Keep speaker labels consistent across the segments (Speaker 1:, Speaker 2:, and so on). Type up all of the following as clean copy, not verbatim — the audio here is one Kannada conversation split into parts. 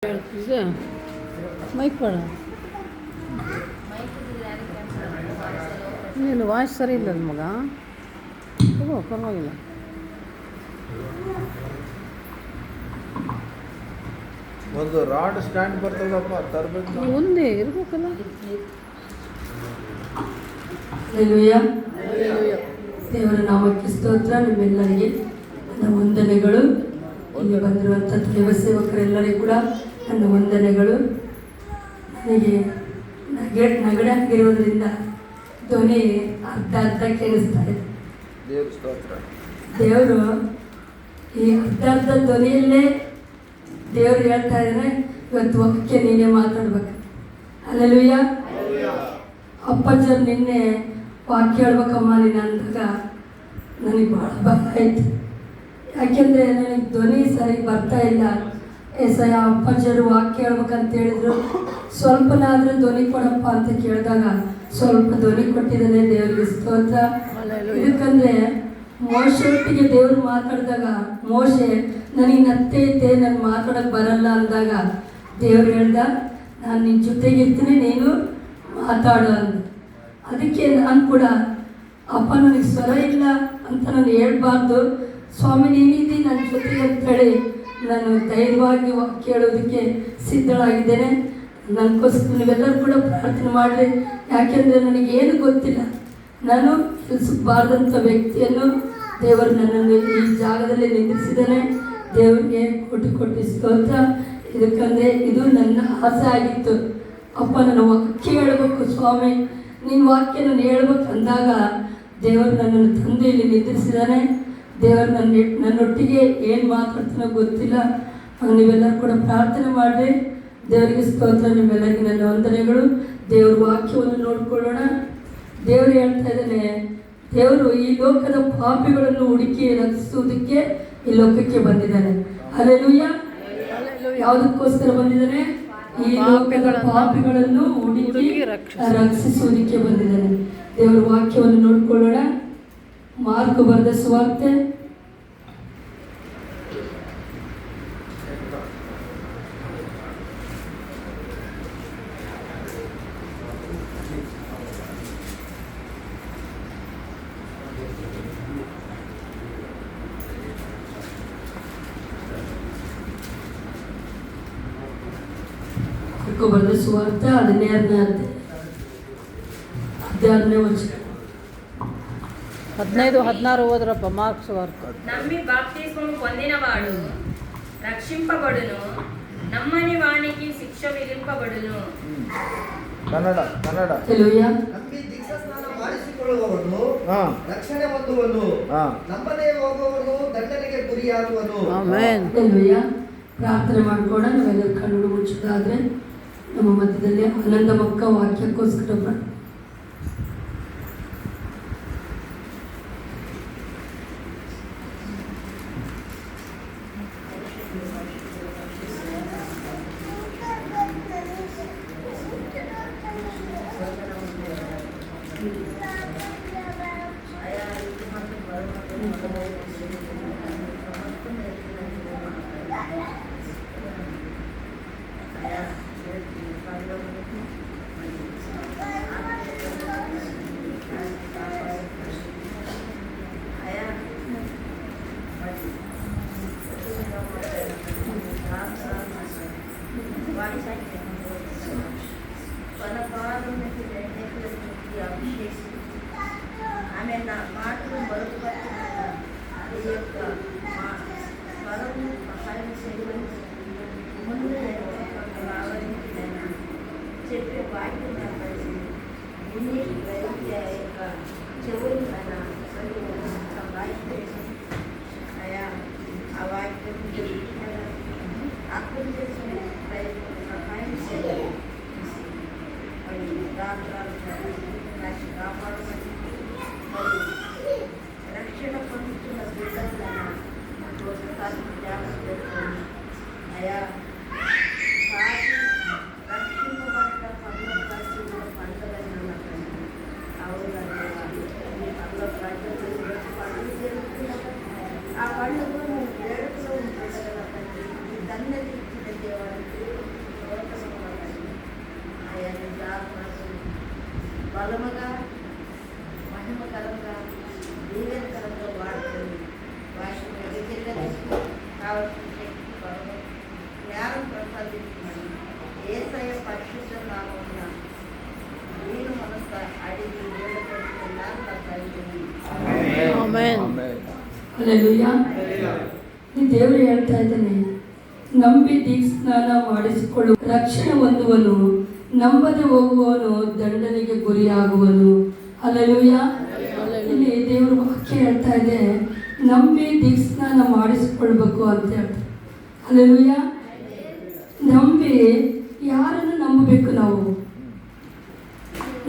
Speaker 1: ಇದು ಮೈಕ್ ಬೇಡ, ನೀನು ವಾಯ್ಸ್ ಸರಿ ಇಲ್ಲ ಮಗ. ಪರವಾಗಿಲ್ಲ.
Speaker 2: ಒಂದು ರಾಡ್ ಸ್ಟ್ಯಾಂಡ್ ಬರ್ತದಪ್ಪ, ತರಬೇಕು.
Speaker 1: ಒಂದೇ ಇರ್ಬೇಕಲ್ಲ.
Speaker 3: ದೇವರ ನಾಮಕ್ಕೆ ಸ್ತೋತ್ರ. ನಿಮ್ಮೆಲ್ಲರಿಗೆ ನನ್ನ ವಂದನೆಗಳು. ಇಲ್ಲಿ ಬಂದಿರುವಂಥ ದೇವ ಸೇವಕರೆಲ್ಲರಿಗೂ ಕೂಡ ನನ್ನ ವಂದನೆಗಳು. ನನಗೆ ನಗಡೆ ಆಗಿರೋದ್ರಿಂದ ಧ್ವನಿ ಅರ್ಧ ಅರ್ಧ ಕೇಳಿಸ್ತಾ ಇದೆ. ದೇವರು ಈ ಅರ್ಧ ಧ್ವನಿಯಲ್ಲೇ ದೇವರು ಹೇಳ್ತಾ ಇದ್ದಾರೆ, ಇವತ್ತು ವಾಕ್ಯ ನೀನೇ ಮಾತಾಡ್ಬೇಕು. ಅಲ್ಲೆಲೂಯ್ಯ. ಅಪ್ಪಾಜರ್ ನಿನ್ನೆ ವಾಕ್ಯ ಹೇಳ್ಬೇಕಮ್ಮ ನೀನು ಅಂದಾಗ ನನಗೆ ಭಾಳ ಭಯ ಆಯಿತು. ಯಾಕೆಂದರೆ ನನಗೆ ಧ್ವನಿ ಸರಿ ಬರ್ತಾ ಇಲ್ಲ. ಏಸಯ್ಯ ಅಪ್ಪಾಜರು ವಾಕ್ಯ ಹೇಳ್ಬೇಕಂತ ಹೇಳಿದ್ರು, ಸ್ವಲ್ಪನಾದರೂ ಧ್ವನಿ ಕೊಡಪ್ಪ ಅಂತ ಕೇಳಿದಾಗ ಸ್ವಲ್ಪ ಧ್ವನಿ ಕೊಟ್ಟಿದ್ದಾನೆ. ದೇವರಿಗೆ ಸ್ತೋತ್ರ. ಇದಕ್ಕಂದರೆ ಮೋಶೆಯೊಟ್ಟಿಗೆ ದೇವರು ಮಾತಾಡಿದಾಗ ಮೋಶೆ ನನಗೆ ನತ್ತೈತೆ, ನಾನು ಮಾತಾಡೋಕ್ಕೆ ಬರಲ್ಲ ಅಂದಾಗ ದೇವರು ಹೇಳ್ದ, ನಾನು ನಿನ್ನ ಜೊತೆಗಿರ್ತೀನಿ, ನೀನು ಮಾತಾಡು ಅಂದ. ಅದಕ್ಕೆ ನಾನು ಕೂಡ ಅಪ್ಪ ನನಗೆ ಸ್ವರ ಇಲ್ಲ ಅಂತ ನಾನು ಹೇಳ್ಬಾರ್ದು, ಸ್ವಾಮಿ ನೀನಿದ್ದಿ ನನ್ನ ಜೊತೆಗೆ ಅಂತೇಳಿ ನಾನು ಧೈರ್ಯವಾಗಿ ಕೇಳೋದಕ್ಕೆ ಸಿದ್ಧಳಾಗಿದ್ದೇನೆ. ನನಗೋಸ್ಕರ ನೀವೆಲ್ಲರೂ ಕೂಡ ಪ್ರಾರ್ಥನೆ ಮಾಡಿರಿ. ಯಾಕೆಂದರೆ ನನಗೇನು ಗೊತ್ತಿಲ್ಲ, ನಾನು ತಿಳಿಸಬಾರ್ದಂಥ ವ್ಯಕ್ತಿಯನ್ನು ದೇವರು ನನ್ನನ್ನು ಈ ಜಾಗದಲ್ಲಿ ನಿಲ್ಲಿಸಿದ್ದಾನೆ. ದೇವರಿಗೆ ಕೋಟಿ ಸ್ತೋತ್ರ. ಇದಕ್ಕಂದರೆ ಇದು ನನ್ನ ಆಸೆ ಆಗಿತ್ತು. ಅಪ್ಪ ನನ್ನ ವಾಕ್ಯ ಹೇಳ್ಬೇಕು ಸ್ವಾಮಿ, ನಿನ್ನ ವಾಕ್ಯ ನಾನು ಹೇಳ್ಬೇಕು ಅಂದಾಗ ದೇವರು ನನ್ನನ್ನು ತಂದು ಇಲ್ಲಿ ನಿಲ್ಲಿಸಿದ್ದಾನೆ. ದೇವರು ನನ್ನೊಟ್ಟಿಗೆ ಏನು ಮಾತಾಡ್ತಾನೋ ಗೊತ್ತಿಲ್ಲ. ನೀವೆಲ್ಲರೂ ಕೂಡ ಪ್ರಾರ್ಥನೆ ಮಾಡಿರಿ. ದೇವರಿಗೆ ಸ್ತೋತ್ರ. ನಿಮ್ಮೆಲ್ಲರಿಗೆ ನನ್ನ ವಂದನೆಗಳು. ದೇವ್ರ ವಾಕ್ಯವನ್ನು ನೋಡಿಕೊಳ್ಳೋಣ. ದೇವರು ಹೇಳ್ತಾ ಇದ್ದಾನೆ, ದೇವರು ಈ ಲೋಕದ ಪಾಪಿಗಳನ್ನು ಹುಡುಕಿ ರಕ್ಷಿಸುವುದಕ್ಕೆ ಈ ಲೋಕಕ್ಕೆ ಬಂದಿದ್ದಾನೆ. ಅಲ್ಲೆಲೂಯ್ಯ. ಯಾವುದಕ್ಕೋಸ್ಕರ ಬಂದಿದ್ದಾನೆ? ಈ ಲೋಕದ ಪಾಪಿಗಳನ್ನು ಹುಡುಕಿ ರಕ್ಷಿಸುವುದಕ್ಕೆ ಬಂದಿದ್ದಾನೆ. ದೇವರ ವಾಕ್ಯವನ್ನು ನೋಡಿಕೊಳ್ಳೋಣ. ಮಾರ್ಕ್ ಬರೆದ ಸುವಾರ್ತೆ
Speaker 1: 15-16 ఓదరప్ప. మార్క్స్ వార్త.
Speaker 4: నమ్మి బాప్తిస్మము పొందినవాడు రక్షింపబడును, నమ్మని వానికి శిక్ష విధింపబడును.
Speaker 2: ಕನ್ನಡ.
Speaker 5: ನಂಬಿ ದೀಕ್ಷಾಸ್ನಾನ ಮಾಡಿಸಿಕೊಳ್ಳುವವನು ರಕ್ಷಣೆ ಹೊಂದುವನು, ನಂಬದೇ ಹೋಗುವವನು ದಂಡನೆಗೆ ಗುರಿಯಾಗುವನು.
Speaker 1: ಆಮೆನ್.
Speaker 3: ಪ್ರಾರ್ಥನೆ ಮಾಡ್ಕೋಣ. ನಾವೆಲ್ಲರೂ ಕಣ್ಣು ಮುಚ್ಚೋದಾದ್ರೆ ನಮ್ಮ ಮಧ್ಯದಲ್ಲಿ ಆನಂದ ಮಕ್ಕ ವಾಕ್ಯಕ್ಕೋಸ್ಕರ
Speaker 4: ఆమె నా మాటలు మరుగుపరుచుకున్న ఈ యొక్క స్వరము సహాయం చేయమని ముందు నేను రావాలని నేను చెప్పే వాక్యం నా పరిస్థితి విని గ్రహించే ఆ యొక్క చెవులు నా వాక్యం అయా ఆ వాక్యం అర్థం చేసుకునే ప్రయత్నం సహాయం చేయాలి. మరి రాత్రాలు కాపాడమని మరి రక్షణ పొందుతున్న బిడ్డలైనా ఒకసారి ధ్యానం పెట్టుకోండి. అయా సాటి రక్షింపబడ్డ పనుల పరిస్థితుల పంటలైనా అవునండి. మీ పనుల ప్రజలు పండుగ జరుగుతున్న బలముగా మహిమకరంగా దీవెనకరంగా వాడుకొని భాష ఎదుగుదలకు కావలసిన శక్తి బలము జ్ఞానం ప్రసాదించమని యేసయ్య పరిశుద్ధ నామమున నేను మనస అడిగి వేడుకుంటున్నాను నా తండ్రి.
Speaker 1: ಆಮೆನ್.
Speaker 3: ಹಲ್ಲೆಲೂಯಾ. ಈ ದೇವರು ಹೇಳ್ತಾ ಇದ್ದಾನೆ, ನಂಬಿ ದೀಕ್ಷಾಸ್ನಾನ ಮಾಡಿಸಿಕೊಳ್ಳು ರಕ್ಷಣೆ ಹೊಂದುವನು, ನಂಬದೆ ಹೋಗುವವನು ದಂಡನೆಗೆ ಗುರಿಯಾಗುವನು. ಹಲ್ಲೆಲೂಯಾ. ಇಲ್ಲಿ ದೇವರ ವಾಕ್ಯ ಹೇಳ್ತಾ ಇದೆ, ನಂಬಿ ದೀಕ್ಷಾಸ್ನಾನ ಮಾಡಿಸಿಕೊಳ್ಬೇಕು ಅಂತ ಹೇಳ್ತಾರೆ. ಹಲ್ಲೆಲೂಯಾ. ನಂಬಿ ಯಾರನ್ನು ನಂಬಬೇಕು?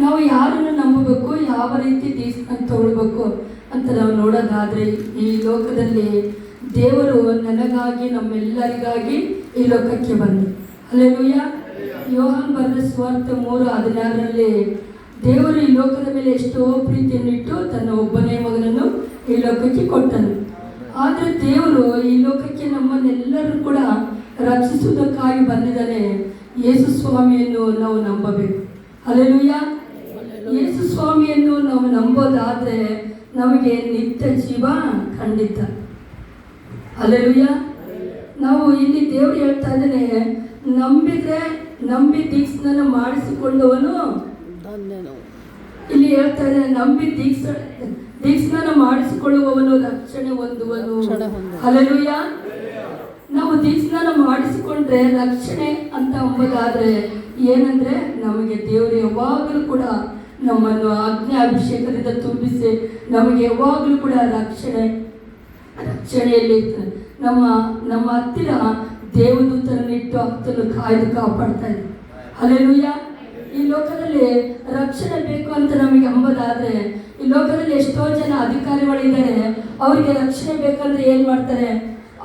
Speaker 3: ನಾವು ಯಾರನ್ನು ನಂಬಬೇಕು, ಯಾವ ರೀತಿ ದೀಕ್ಷಾಸ್ನಾನ ತಗೊಳ್ಬೇಕು ಅಂತ ನಾವು ನೋಡೋದಾದ್ರೆ, ಈ ಲೋಕದಲ್ಲಿ ದೇವರು ನನಗಾಗಿ ನಮ್ಮೆಲ್ಲರಿಗಾಗಿ ಈ ಲೋಕಕ್ಕೆ ಬಂದರು. ಹಲ್ಲೆಲೂಯಾ. ಯೋಹಾನ್ ಬರೆದ ಸುವಾರ್ತೆ 3:16 ದೇವರು ಈ ಲೋಕದ ಮೇಲೆ ಎಷ್ಟೋ ಪ್ರೀತಿಯನ್ನಿಟ್ಟು ತನ್ನ ಒಬ್ಬನೇ ಮಗನನ್ನು ಈ ಲೋಕಕ್ಕೆ ಕೊಟ್ಟನು. ಆದರೆ ದೇವರು ಈ ಲೋಕಕ್ಕೆ ನಮ್ಮನ್ನೆಲ್ಲರೂ ಕೂಡ ರಕ್ಷಿಸುವುದಕ್ಕಾಗಿ ಬಂದಿದ್ದಾನೆ. ಯೇಸು ಸ್ವಾಮಿಯನ್ನು ನಾವು ನಂಬಬೇಕು. ಹಲ್ಲೆಲೂಯಾ. ಯೇಸು ಸ್ವಾಮಿಯನ್ನು ನಾವು ನಂಬೋದಾದ್ರೆ ನಮಗೆ ನಿತ್ಯ ಜೀವ ಖಂಡಿತ. ಹಲ್ಲೆಲೂಯಾ. ನಾವು ಇಲ್ಲಿ ದೇವರು ಹೇಳ್ತಾ ಇದ್ದಾನೆ, ನಂಬಿ ದೀಕ್ಷಾಸ್ನಾನ ಮಾಡಿಸಿಕೊಂಡವನು
Speaker 1: ಧನ್ಯನು.
Speaker 3: ಇಲ್ಲಿ ಹೇಳ್ತಾ ಇದ್ದಾನೆ, ನಂಬಿ ದೀಕ್ಷಾಸ್ನಾನ ಮಾಡಿಸಿಕೊಳ್ಳುವವನು ರಕ್ಷಣೆ ಹೊಂದುವನು. ಹಲ್ಲೆಲೂಯಾ. ನಾವು ದೀಕ್ಷಾಸ್ನಾನ ಮಾಡಿಸಿಕೊಂಡ್ರೆ ರಕ್ಷಣೆ ಅಂತ ಅಂಬೋದಾದ್ರೆ ಏನಂದ್ರೆ, ನಮಗೆ ದೇವರು ಯಾವಾಗಲೂ ಕೂಡ ನಮ್ಮನ್ನು ಅಗ್ನಿಅಭಿಷೇಕದಿಂದ ತುಂಬಿಸಿ ನಮಗೆ ಯಾವಾಗಲೂ ಕೂಡ ರಕ್ಷಣೆಯಲ್ಲಿ ನಮ್ಮ ಹತ್ತಿರ ದೇವದೂತರನ್ನಿಟ್ಟು ಆತನು ಕಾಯ್ದು ಕಾಪಾಡ್ತಾ ಇದೆ. ಹಲ್ಲೆಲೂಯಾ. ಈ ಲೋಕದಲ್ಲಿ ರಕ್ಷಣೆ ಬೇಕು ಅಂತ ನಮಗೆ ಅಂಬೋದಾದ್ರೆ, ಈ ಲೋಕದಲ್ಲಿ ಎಷ್ಟೋ ಜನ ಅಧಿಕಾರಿಗಳಿದ್ದಾರೆ, ಅವರಿಗೆ ರಕ್ಷಣೆ ಬೇಕಂದ್ರೆ ಏನು ಮಾಡ್ತಾರೆ?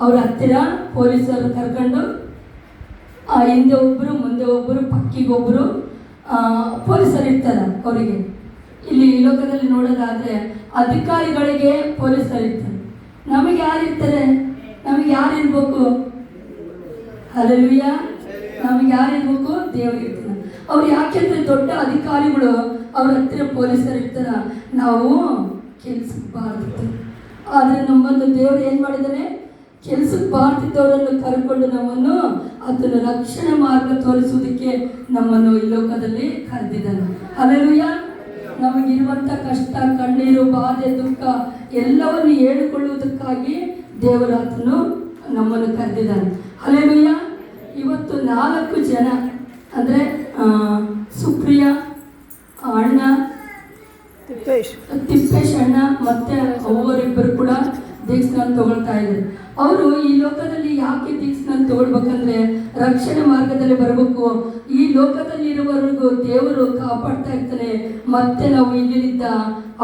Speaker 3: ಅವ್ರ ಹತ್ತಿರ ಪೊಲೀಸರು ಕರ್ಕೊಂಡು ಹಿಂದೆ ಒಬ್ಬರು ಮುಂದೆ ಒಬ್ಬರು ಪಕ್ಕಿಗೊಬ್ಬರು ಪೊಲೀಸರು ಇರ್ತಾರೆ ಅವರಿಗೆ. ಇಲ್ಲಿ ಈ ಲೋಕದಲ್ಲಿ ನೋಡೋದಾದ್ರೆ ಅಧಿಕಾರಿಗಳಿಗೆ ಪೊಲೀಸರು ಇರ್ತಾರೆ. ನಮಗೆ ಯಾರಿರ್ತಾರೆ? ನಮಗೆ ಯಾರಿರ್ಬೇಕು? ಹಲ್ಲೆಲೂಯಾ. ನಮಗೆ ಯಾರಿರ್ಬೇಕು? ದೇವರು ಇರ್ತಾರೆ. ಅವ್ರು ಯಾಕೆಂದ್ರೆ ದೊಡ್ಡ ಅಧಿಕಾರಿಗಳು, ಅವ್ರ ಹತ್ತಿರ ಪೊಲೀಸರು ಇರ್ತಾರ, ನಾವು ಕೆಲ್ಸಕ್ಕೆ ಬಾರ್ದಿತ್ತು. ಆದರೆ ನಮ್ಮನ್ನು ದೇವರು ಏನು ಮಾಡಿದ್ದಾನೆ? ಕೆಲ್ಸಕ್ಕೆ ಬಾರ್ತಿದ್ದವರನ್ನು ಕರ್ಕೊಂಡು ನಮ್ಮನ್ನು ಅದನ್ನು ರಕ್ಷಣೆ ಮಾರ್ಗ ತೋರಿಸುವುದಕ್ಕೆ ನಮ್ಮನ್ನು ಈ ಲೋಕದಲ್ಲಿ ಕರೆದಿದ್ದಾನೆ. ಹಲ್ಲೆಲೂಯಾ. ನಮಗಿರುವಂಥ ಕಷ್ಟ, ಕಣ್ಣೀರು, ಬಾಧೆ, ದುಃಖ ಎಲ್ಲವನ್ನು ಹೇಳಿಕೊಳ್ಳುವುದಕ್ಕಾಗಿ ದೇವರು ಆತನು ನಮ್ಮನ್ನು ಕರೆದಿದ್ದಾನೆ. ಹಲ್ಲೆಲೂಯಾ. ಇವತ್ತು 4 ಜನ ಅಂದರೆ ಸುಪ್ರಿಯ ಅಣ್ಣ, ತಿಪ್ಪೇಶ್ ಅಣ್ಣ ಮತ್ತೆ ಅವರಿಬ್ಬರು ಕೂಡ ದೀಕ್ಷಾಸ್ನಾನ ತಗೊಳ್ತಾ ಇದ್ದಾರೆ. ಅವರು ಈ ಲೋಕದಲ್ಲಿ ಯಾಕೆ ದೀಕ್ಷಾಸ್ನಾನ ತಗೊಳ್ಬೇಕಂದ್ರೆ ರಕ್ಷಣೆ ಮಾರ್ಗದಲ್ಲಿ ಬರಬೇಕು. ಈ ಲೋಕದಲ್ಲಿ ಇರುವವರೆಗೂ ದೇವರು ಕಾಪಾಡ್ತಾ ಇರ್ತಾನೆ. ಮತ್ತೆ ನಾವು ಇಲ್ಲಿದ್ದ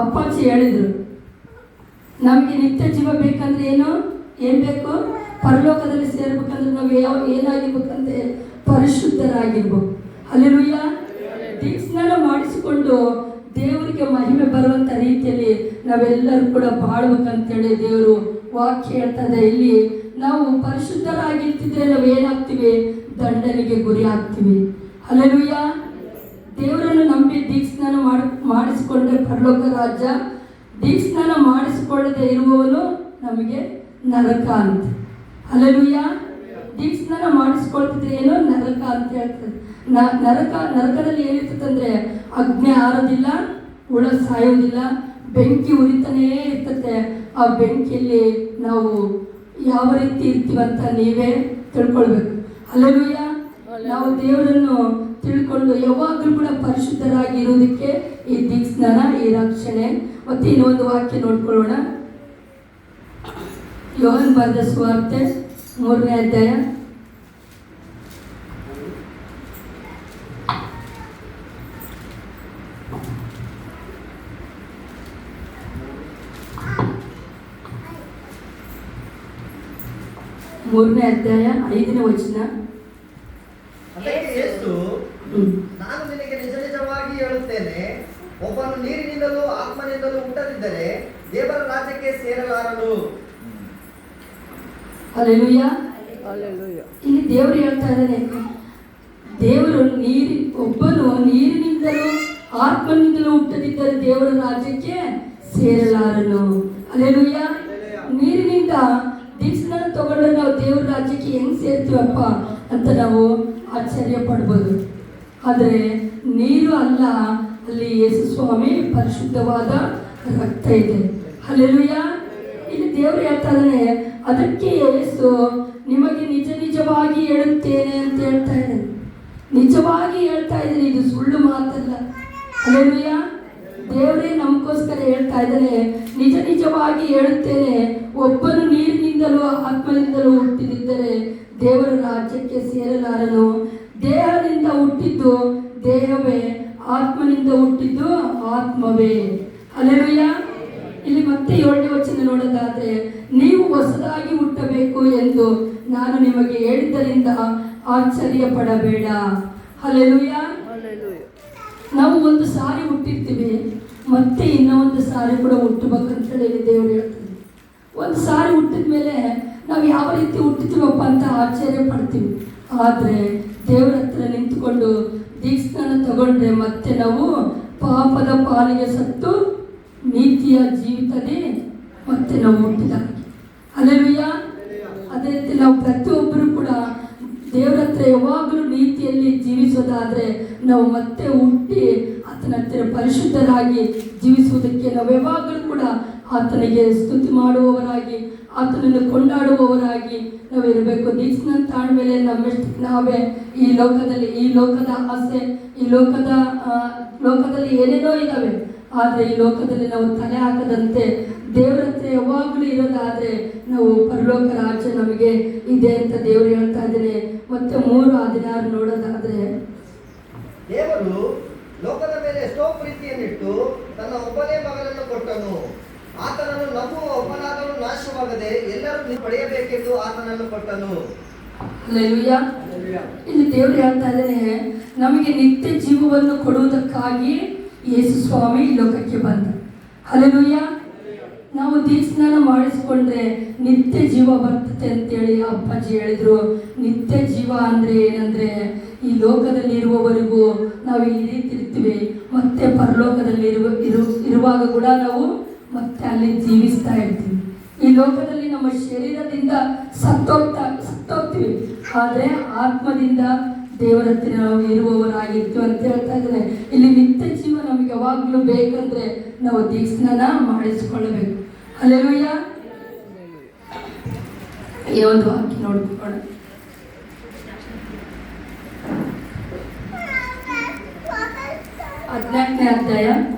Speaker 3: ಅಪ್ಪಾಜಿ ಹೇಳಿದ್ರು, ನಮಗೆ ನಿತ್ಯ ಜೀವ ಬೇಕಂದ್ರೆ ಏನು ಬೇಕು? ಪರಲೋಕದಲ್ಲಿ ಸೇರ್ಬೇಕಂದ್ರೆ ನಾವು ಏನಾಗಿರ್ಬೇಕಂದ್ರೆ ಪರಿಶುದ್ಧರಾಗಿರ್ಬೇಕು. ಹಲ್ಲೆಲೂಯಾ. ದೀಕ್ಷಾಸ್ನಾನ ಮಾಡಿಸಿಕೊಂಡು ದೇವರಿಗೆ ಮಹಿಮೆ ಬರುವಂಥ ರೀತಿಯಲ್ಲಿ ನಾವೆಲ್ಲರೂ ಕೂಡ ಬಾಳ್ಬೇಕಂತೇಳಿ ದೇವರು ವಾಕ್ಯ ಹೇಳ್ತದೆ. ಇಲ್ಲಿ ನಾವು ಪರಿಶುದ್ಧರಾಗಿರ್ತಿದ್ರೆ ನಾವು ಏನಾಗ್ತೀವಿ? ದಂಡನೆಗೆ ಗುರಿ ಆಗ್ತೀವಿ. ಹಲ್ಲೆಲೂಯಾ. ದೇವರನ್ನು ನಂಬಿ ದೀಕ್ಷಾಸ್ನಾನ ಮಾಡಿಸಿಕೊಂಡ್ರೆ ಪರಲೋಕ ರಾಜ್ಯ, ದೀಕ್ಷಾಸ್ನಾನ ಮಾಡಿಸಿಕೊಳ್ಳದೆ ಇರುವವನು ನಮಗೆ ನರಕ ಅಂತ. ಹಲ್ಲೆಲೂಯಾ. ದೀಕ್ಷಾಸ್ನಾನ ಮಾಡಿಸ್ಕೊಳ್ತಿದ್ರೆ ಏನೋ ನರಕ ಅಂತ ಹೇಳ್ತದೆ. ನರಕದಲ್ಲಿ ಏನಿರ್ತದಂದ್ರೆ ಅಗ್ನಿ ಆರೋದಿಲ್ಲ, ಹುಳ ಸಾಯೋದಿಲ್ಲ, ಬೆಂಕಿ ಉರಿತಾನೇ ಇರ್ತದೆ. ಆ ಬೆಂಕಿಯಲ್ಲಿ ನಾವು ಯಾವ ರೀತಿ ಇರ್ತೀವಂತ ನೀವೇ ತಿಳ್ಕೊಳ್ಬೇಕು. ಹಲ್ಲೆಲೂಯಾ. ನಾವು ದೇವರನ್ನು ತಿಳ್ಕೊಂಡು ಯಾವಾಗಲೂ ಕೂಡ ಪರಿಶುದ್ಧರಾಗಿ ಇರೋದಕ್ಕೆ ಈ ದೀಕ್ಷಾಸ್ನಾನ, ಈ ರಕ್ಷಣೆ. ಮತ್ತೆ ಇನ್ನೊಂದು ವಾಕ್ಯ ನೋಡ್ಕೊಳ್ಳೋಣ. ಯೋಹಾನ್ ಬರೆದ ಸುವಾರ್ತೆ 3ನೇ ಅಧ್ಯಾಯ 3ನೇ ಅಧ್ಯಾಯ 5ನೇ ವಚನ.
Speaker 5: ಅದಕ್ಕೆ ಯೇಸು, ನಾನು ನಿನಗೆ ನಿಜ ನಿಜವಾಗಿ ಹೇಳುತ್ತೇನೆ, ಒಬ್ಬನು ನೀರಿನಿಂದಲೂ ಆತ್ಮನಿಂದಲೂ ಹುಟ್ಟದಿದ್ದರೆ ದೇವರ ರಾಜ್ಯಕ್ಕೆ ಸೇರಲಾರನು.
Speaker 3: ಹಲ್ಲೆಲೂಯಾ.
Speaker 1: ಹಲ್ಲೆಲೂಯಾ.
Speaker 3: ಇಲ್ಲಿ ದೇವರು ಹೇಳ್ತಾ ಇದ್ದಾನೆ, ಒಬ್ಬನು ನೀರಿನಿಂದಲೂ ಆತ್ಮನಿಂದಲೂ ಹುಟ್ಟದಿದ್ದರೆ ದೇವರ ರಾಜ್ಯಕ್ಕೆ ಸೇರಲಾರನು. ಹಲ್ಲೆಲೂಯ. ನೀರಿನಿಂದ ದೀಕ್ಷೆನ ತಗೊಂಡ್ರೆ ನಾವು ದೇವರ ರಾಜ್ಯಕ್ಕೆ ಹೆಂಗ್ ಸೇರ್ತೀವಪ್ಪ ಅಂತ ನಾವು ಆಶ್ಚರ್ಯ ಪಡ್ಬೋದು. ಆದರೆ ನೀರು ಅಲ್ಲ, ಅಲ್ಲಿ ಯೇಸು ಸ್ವಾಮಿ ಪರಿಶುದ್ಧವಾದ ರಕ್ತ ಇದೆ. ಹಲ್ಲೆಲೂಯ. ಇಲ್ಲಿ ದೇವರು ಹೇಳ್ತಾ ಇದ್ದಾನೆ, ಅದಕ್ಕೆ ಯೇಸು ನಿಮಗೆ ನಿಜ ನಿಜವಾಗಿ ಹೇಳುತ್ತೇನೆ ಅಂತ ಹೇಳ್ತಾ ಇದ್ದಾನೆ. ನಿಜವಾಗಿ ಹೇಳ್ತಾ ಇದ್ದೀನಿ, ಇದು ಸುಳ್ಳು ಮಾತಲ್ಲ. ಹಲ್ಲೆಲೂಯ. ದೇವರೇ ನಮಗೋಸ್ಕರ ಹೇಳ್ತಾ ಇದ್ದಾನೆ, ನಿಜ ನಿಜವಾಗಿ ಹೇಳುತ್ತೇನೆ, ಒಬ್ಬನು ನೀರಿನಿಂದಲೂ ಆತ್ಮನಿಂದಲೂ ಹುಟ್ಟಿದಿದ್ದರೆ ದೇವರ ರಾಜ್ಯಕ್ಕೆ ಸೇರಲಾರನು. ದೇಹದಿಂದ ಹುಟ್ಟಿದ್ದು ದೇಹವೇ, ಆತ್ಮನಿಂದ ಹುಟ್ಟಿದ್ದು ಆತ್ಮವೇ. ಹಲ್ಲೆಲೂಯ. ಇಲ್ಲಿ ಮತ್ತೆ 7ನೇ ವಚನ ನೋಡೋದಾದ್ರೆ, ನೀವು ಹೊಸದಾಗಿ ಹುಟ್ಟಬೇಕು ಎಂದು ನಾನು ನಿಮಗೆ ಹೇಳಿದ್ದರಿಂದ ಆಶ್ಚರ್ಯ ಪಡಬೇಡ. ಹಲ್ಲೆಲೂಯ. ನಾವು ಒಂದು ಸಾರಿ ಹುಟ್ಟಿರ್ತೀವಿ, ಮತ್ತೆ ಇನ್ನೊಂದು ಸಾರಿ ಕೂಡ ಹುಟ್ಟಬೇಕಂತ ಹೇಳಿ ದೇವರು ಹೇಳ್ತಾರೆ. ಒಂದು ಸಾರಿ ಹುಟ್ಟಿದ ಮೇಲೆ ನಾವು ಯಾವ ರೀತಿ ಹುಟ್ಟಿತೀವಪ್ಪ ಅಂತ ಆಶ್ಚರ್ಯ ಪಡ್ತೀವಿ. ಆದರೆ ದೇವರ ಹತ್ರ ನಿಂತುಕೊಂಡು ದೀಕ್ಷಾನ ತಗೊಂಡ್ರೆ ಮತ್ತೆ ನಾವು ಪಾಪದ ಪಾಲಿಗೆ ಸತ್ತು ನೀತಿಯ ಜೀವಿತದೇ ಮತ್ತೆ ನಾವು ಹುಟ್ಟಿದಾಗ. ಹಲ್ಲೆಲೂಯ. ಅದೇ ರೀತಿ ನಾವು ಪ್ರತಿಯೊಬ್ಬರು ಕೂಡ ದೇವರ ಹತ್ರ ಯಾವಾಗಲೂ ನೀತಿಯಲ್ಲಿ ಜೀವಿಸೋದಾದರೆ ನಾವು ಮತ್ತೆ ಹುಟ್ಟಿ ಆತನ ಹತ್ತಿರ ಪರಿಶುದ್ಧರಾಗಿ ಜೀವಿಸುವುದಕ್ಕೆ ನಾವು ಯಾವಾಗಲೂ ಕೂಡ ಆತನಿಗೆ ಸ್ತುತಿ ಮಾಡುವವರಾಗಿ, ಆತನನ್ನು ಕೊಂಡಾಡುವವರಾಗಿ ನಾವು ಇರಬೇಕು. ದೀಕ್ಷೆನ ತಾಳ್ಮೇಲೆ ನಮ್ಮಷ್ಟಕ್ಕೆ ನಾವೇ ಈ ಲೋಕದ ಆಸೆ, ಈ ಲೋಕದಲ್ಲಿ ಏನೇನೋ ಇದ್ದಾವೆ. ಆದರೆ ಈ ಲೋಕದಲ್ಲಿ ನಾವು ತಲೆ ಹಾಕದಂತೆ ದೇವರ ಹತ್ರ ಯಾವಾಗಲೂ ಇರೋದಾದರೆ ನಾವು ಪರಲೋಕ ರಾಜ್ಯ ನಮಗೆ ಇದೆ ಅಂತ ದೇವರು ಹೇಳ್ತಾ ಇದ್ದೇನೆ. ಮತ್ತೆ 3:16 ನೋಡೋದಾದ್ರೆ,
Speaker 5: ದೇವರು ಲೋಕದ ಮೇಲೆ ಎಷ್ಟೋ ಪ್ರೀತಿಯನ್ನಿಟ್ಟು ತನ್ನ ಒಬ್ಬನೇ ಮಗನನ್ನು ಕೊಟ್ಟನು. ಆತನನ್ನು ನಂಬುವ ಒಬ್ಬನಾದರೂ ನಾಶವಾಗದೆ ಎಲ್ಲರೂ ಪಡೆಯಬೇಕೆಂದು ಆತನನ್ನು ಕೊಟ್ಟನು.
Speaker 3: ಹಲ್ಲೆಲೂಯ. ಇಲ್ಲಿ ದೇವರು ಹೇಳ್ತಾ ಇದ್ದಾನೆ, ನಮಗೆ ನಿತ್ಯ ಜೀವವನ್ನು ಕೊಡುವುದಕ್ಕಾಗಿ ಯೇಸು ಸ್ವಾಮಿ ಈ ಲೋಕಕ್ಕೆ ಬಂದ. ಹಲ್ಲೆಲೂಯ. ನಾವು ದೀಕ್ಷಾಸ್ನಾನ ಮಾಡಿಸ್ಕೊಂಡ್ರೆ ನಿತ್ಯ ಜೀವ ಬರ್ತದೆ ಅಂತೇಳಿ ಅಪ್ಪಾಜಿ ಹೇಳಿದ್ರು. ನಿತ್ಯ ಜೀವ ಅಂದರೆ ಏನಂದರೆ, ಈ ಲೋಕದಲ್ಲಿ ಇರುವವರೆಗೂ ನಾವು ಈ ರೀತಿ ಇರ್ತೀವಿ, ಮತ್ತೆ ಪರಲೋಕದಲ್ಲಿ ಇರುವಾಗ ಕೂಡ ನಾವು ಮತ್ತೆ ಅಲ್ಲಿ ಜೀವಿಸ್ತಾ ಇರ್ತೀವಿ. ಈ ಲೋಕದಲ್ಲಿ ನಮ್ಮ ಶರೀರದಿಂದ ಸತ್ತೋಗ್ತೀವಿ, ಆದರೆ ಆತ್ಮದಿಂದ ದೇವರ ಹತ್ರ ನಾವು ಇರುವವರಾಗಿರ್ತೀವಿ ಅಂತ ಹೇಳ್ತಾ ಇದ್ದಾರೆ. ಇಲ್ಲಿ ನಿತ್ಯ ಜೀವ ನಮಗೆ ಯಾವಾಗಲೂ ಬೇಕಂದ್ರೆ ನಾವು ದೀಕ್ಷಾಸ್ನಾನ ಮಾಡಿಸ್ಕೊಳ್ಳಬೇಕು. ಹಲ್ಲೆಲೂಯ. ಈ ಒಂದು ವಾಕ್ಯ ನೋಡ್ಕೊಳ್ಳೋಣ. ಹದಿನಾಲ್ಕನೇ ಅಧ್ಯಾಯ,